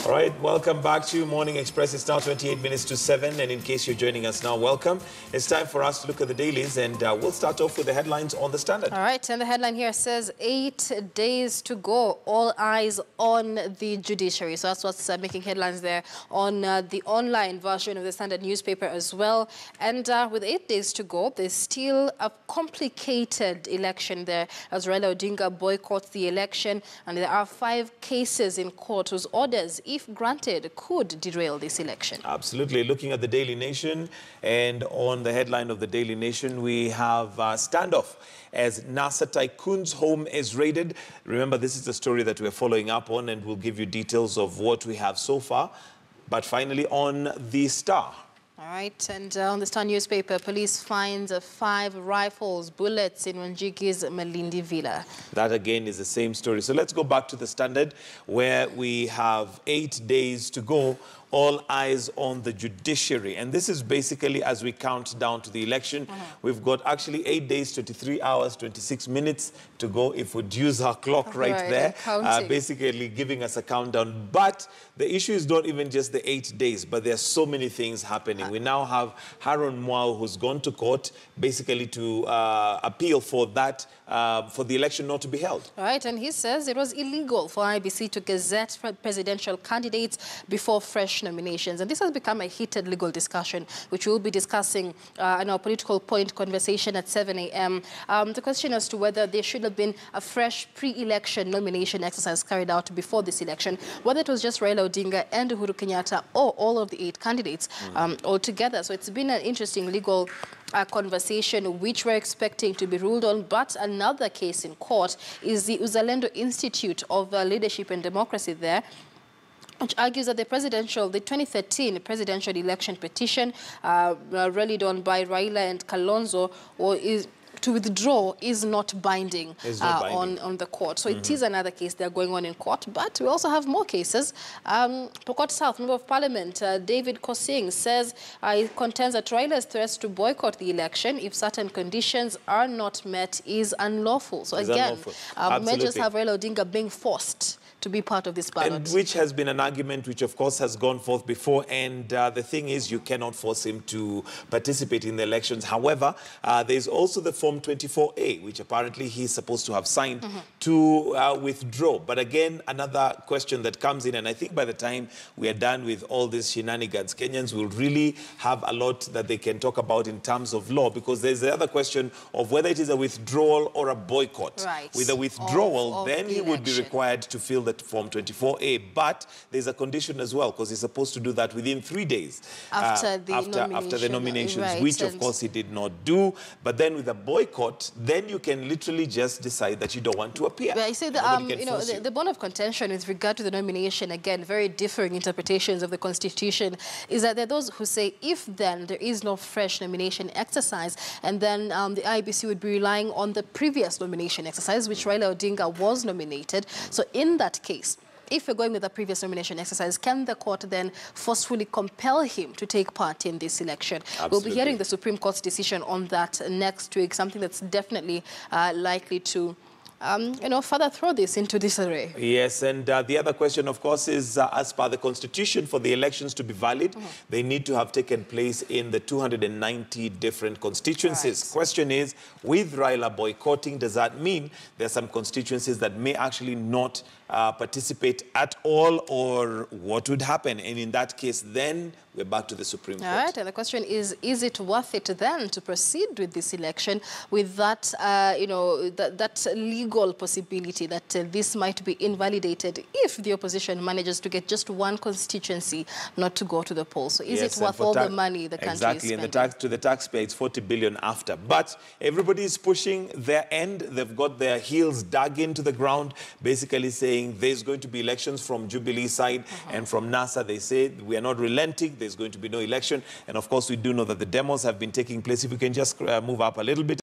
All right, welcome back to Morning Express. It's now 28 minutes to 7, and in case you're joining us now, welcome. It's time for us to look at the dailies, and we'll start off with the headlines on the Standard. All right, and the headline here says 8 days to go, all eyes on the judiciary. So that's what's making headlines there on the online version of the Standard newspaper as well. And with 8 days to go, there's still a complicated election there as Raila Odinga boycotts the election, and there are 5 cases in court whose orders, if granted, could derail this election. Absolutely. Looking at the Daily Nation, and on the headline of the Daily Nation, we have standoff as NASA tycoon's home is raided. Remember, this is the story that we're following up on, and we'll give you details of what we have so far. But finally, on the Star. All right, and on the Star newspaper, police finds 5 rifles, bullets in Wanjigi's Malindi Villa. That again is the same story. So let's go back to the Standard, where we have 8 days to go. All eyes on the judiciary. And this is basically as we count down to the election. We've got actually 8 days, 23 hours, 26 minutes to go if we'd use our clock right there. Basically giving us a countdown. But the issue is not even just the 8 days, but there's so many things happening. We now have Haron Mwau, who's gone to court basically to appeal for that, for the election not to be held. All right, and he says it was illegal for IBC to gazette presidential candidates before fresh nominations. And this has become a heated legal discussion, which we'll be discussing in our political point conversation at 7 a.m. The question as to whether there should have been a fresh pre-election nomination exercise carried out before this election, whether it was just Raila Odinga and Uhuru Kenyatta or all of the 8 candidates altogether. So it's been an interesting legal conversation which we're expecting to be ruled on. But another case in court is the Uzalendo Institute of Leadership and Democracy there, which argues that the 2013 presidential election petition rallied on by Raila and Kalonzo to withdraw is not binding, on the court. So it is another case they're going on in court. But we also have more cases. Pokot South, Member of Parliament David Kosing says he contends that Raila's threats to boycott the election if certain conditions are not met is unlawful. So again, we may just have Raila Odinga being forced to be part of this ballot. And which has been an argument which, of course, has gone forth before. And the thing is, you cannot force him to participate in the elections. However, there's also the Form 24A, which apparently he's supposed to have signed to withdraw. But again, another question that comes in, and I think by the time we are done with all these shenanigans, Kenyans will really have a lot that they can talk about in terms of law, because there's the other question of whether it is a withdrawal or a boycott. Right. With a withdrawal, then he would be required to fill that Form 24A, but there's a condition as well, because he's supposed to do that within 3 days after the nominations, right, which of course he did not do. But then with a boycott, then you can literally just decide that you don't want to appear. But I say that the bone of contention with regard to the nomination, again, very differing interpretations of the Constitution, is that there are those who say if then there is no fresh nomination exercise, and then the IBC would be relying on the previous nomination exercise, which Raila Odinga was nominated. So in that case, if we're going with the previous nomination exercise, can the court then forcefully compel him to take part in this election? Absolutely. We'll be hearing the Supreme Court's decision on that next week, something that's definitely likely to further throw this into disarray. Yes, and the other question, of course, is as per the Constitution, for the elections to be valid, they need to have taken place in the 290 different constituencies. Right. Question is, with Raila boycotting, does that mean there are some constituencies that may actually not participate at all, or what would happen? And in that case, then we're back to the Supreme Court. All right, and the question is it worth it then to proceed with this election with that, that legal possibility that this might be invalidated if the opposition manages to get just one constituency not to go to the polls? So is it worth all the money the country is spending? Exactly, and to the taxpayer, it's 40 billion after. But everybody is pushing their end. They've got their heels dug into the ground, basically saying there's going to be elections from Jubilee side, and from NASA they say we are not relenting, there's going to be no election. And of course we do know that the demos have been taking place. If we can just move up a little bit.